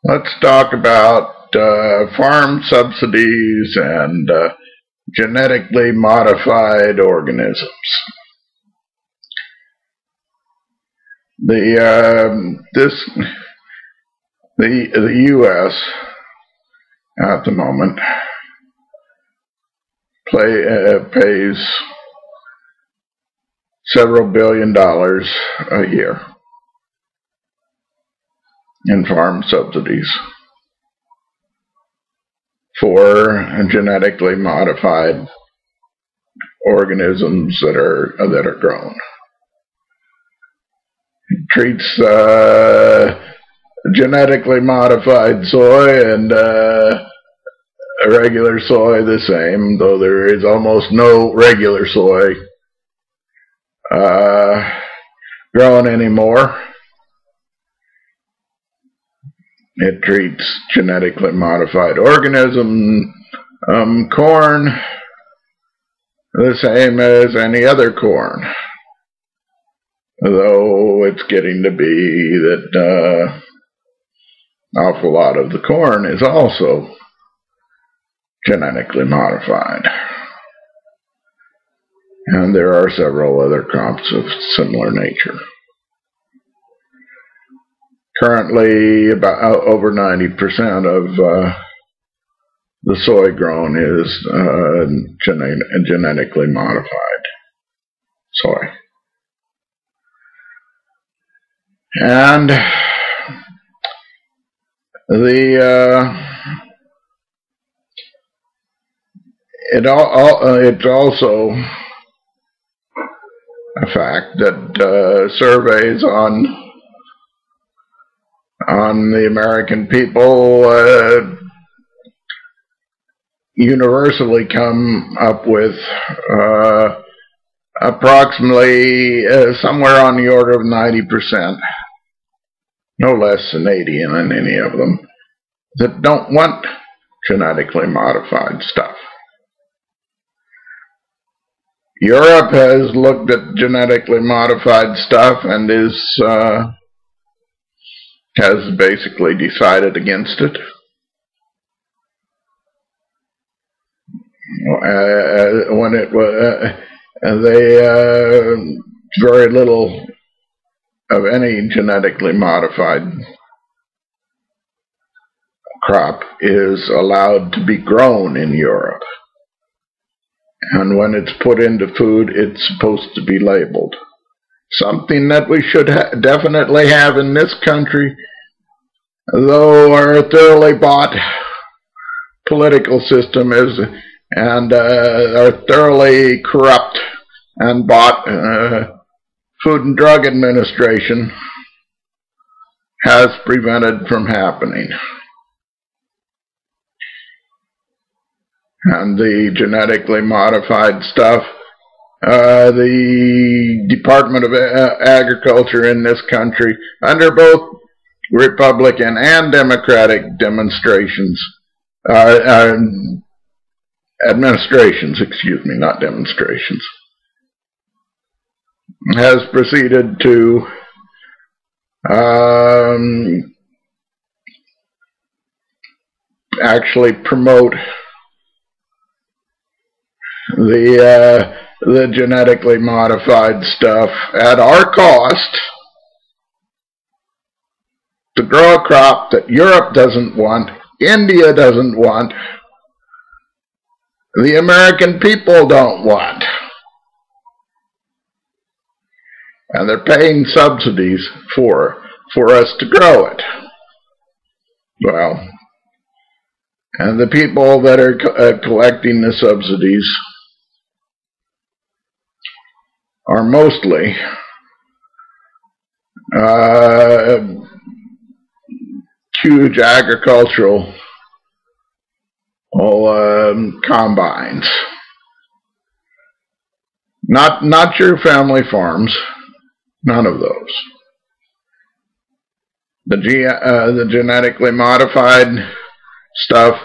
Let's talk about farm subsidies and genetically modified organisms. The U.S. at the moment pays several $billion a year in farm subsidies for genetically modified organisms that are grown. It treats genetically modified soy and regular soy the same, though there is almost no regular soy grown anymore. It treats genetically modified organisms, corn, the same as any other corn, though it's getting to be that an awful lot of the corn is also genetically modified. And there are several other crops of similar nature. Currently, about over 90% of the soy grown is genetically modified soy. And it's also a fact that surveys on the American people universally come up with approximately somewhere on the order of 90%, no less than 80 in any of them, that don't want genetically modified stuff. Europe has looked at genetically modified stuff and has basically decided against it. When it was, very little of any genetically modified crop is allowed to be grown in Europe. And when it's put into food, it's supposed to be labeled. Something that we should definitely have in this country, though our thoroughly bought political system is, and our thoroughly corrupt and bought Food and Drug Administration has prevented from happening. And the genetically modified stuff, the Department of Agriculture in this country, under both Republican and Democratic administrations, not demonstrations, has proceeded to actually promote the genetically modified stuff at our cost to grow a crop that Europe doesn't want, India doesn't want, the American people don't want. And they're paying subsidies for us to grow it. Well, and the people that are collecting the subsidies are mostly huge agricultural combines. Not your family farms, none of those. The genetically modified stuff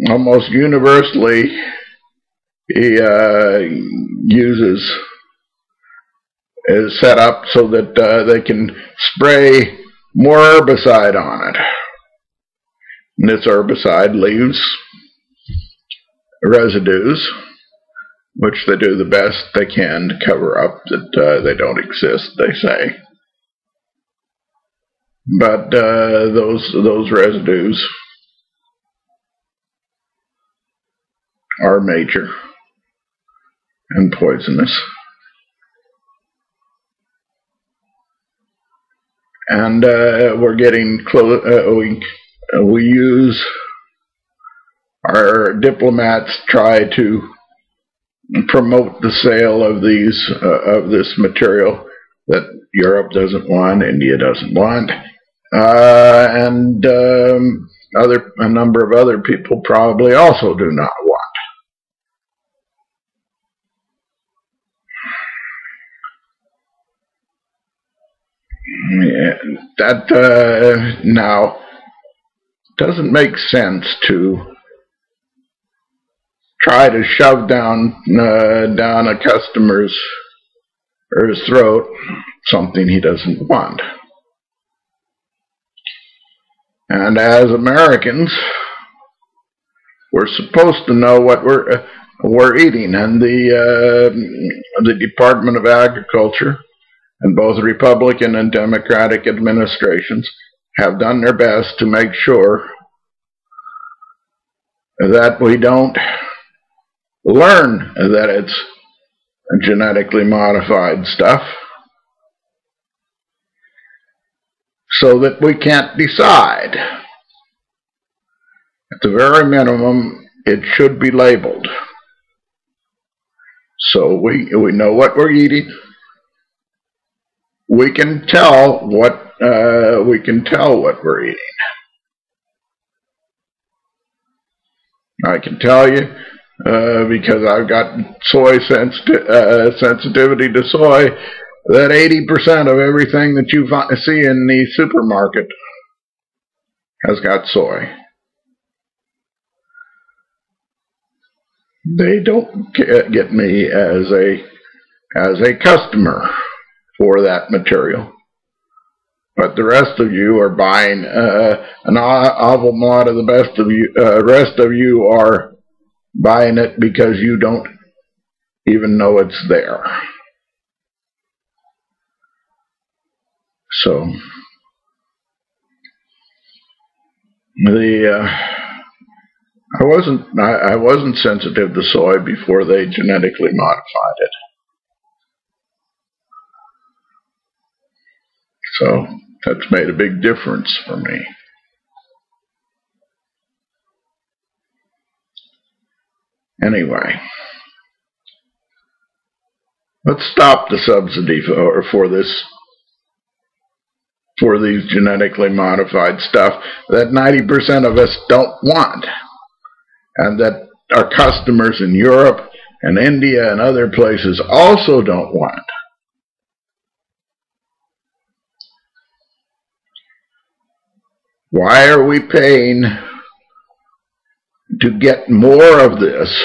almost universally is set up so that they can spray more herbicide on it. And this herbicide leaves residues, which they do the best they can to cover up that they don't exist, they say. But those residues are major and poisonous. And we're getting close. We use our diplomats try to promote the sale of this material that Europe doesn't want, India doesn't want, and a number of other people probably also do not want. That now doesn't make sense to try to shove down a customer's or his throat something he doesn't want. And as Americans, we're supposed to know what we're eating, and the Department of Agriculture and both Republican and Democratic administrations have done their best to make sure that we don't learn that it's genetically modified stuff, so that we can't decide. At the very minimum, it should be labeled, so we know what we're eating. We can tell what we're eating. I can tell you because I've got soy sensitivity to soy, that 80% of everything that you see in the supermarket has got soy. They don't get me as a customer for that material, but the rest of you are buying an awful lot of the rest of you are buying it because you don't even know it's there. So I wasn't sensitive to soy before they genetically modified it. So that's made a big difference for me. Anyway, let's stop the subsidy for these genetically modified stuff that 90% of us don't want, and that our customers in Europe and India and other places also don't want. Why are we paying to get more of this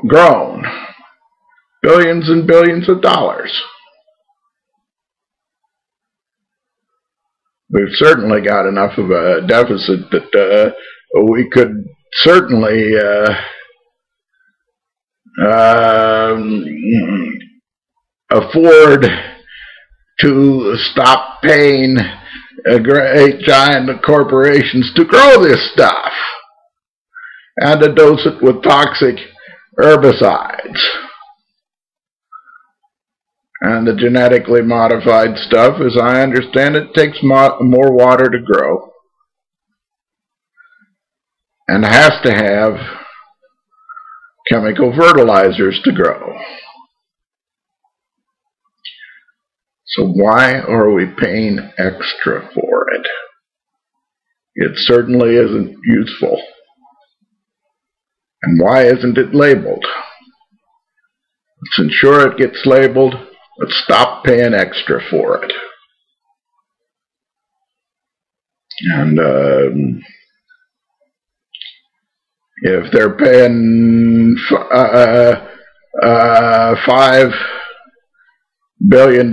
grown? Billions and billions of dollars. We've certainly got enough of a deficit that we could certainly afford to stop paying great giant corporations to grow this stuff and to dose it with toxic herbicides. And the genetically modified stuff, as I understand it, takes more water to grow and has to have chemical fertilizers to grow. So why are we paying extra for it? It certainly isn't useful. And why isn't it labeled? Let's ensure it gets labeled. Let's stop paying extra for it. And if they're paying $5 billion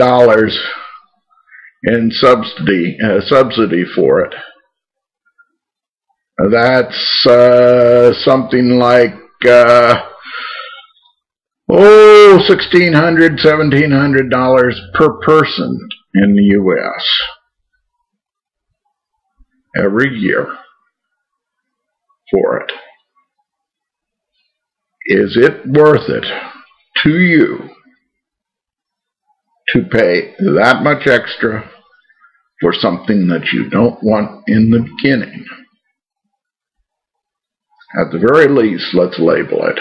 in subsidy for it. That's something like $1,600, $1,700 per person in the U.S. every year for it. Is it worth it to you to pay that much extra for something that you don't want in the beginning? At the very least, let's label it.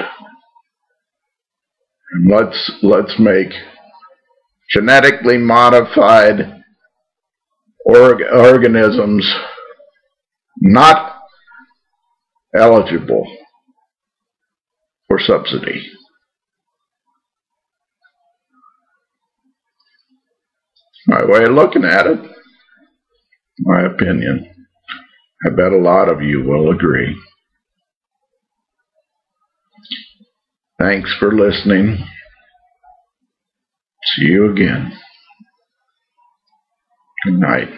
And let's make genetically modified organisms not eligible for subsidy. My way of looking at it, my opinion. I bet a lot of you will agree. Thanks for listening. See you again. Good night.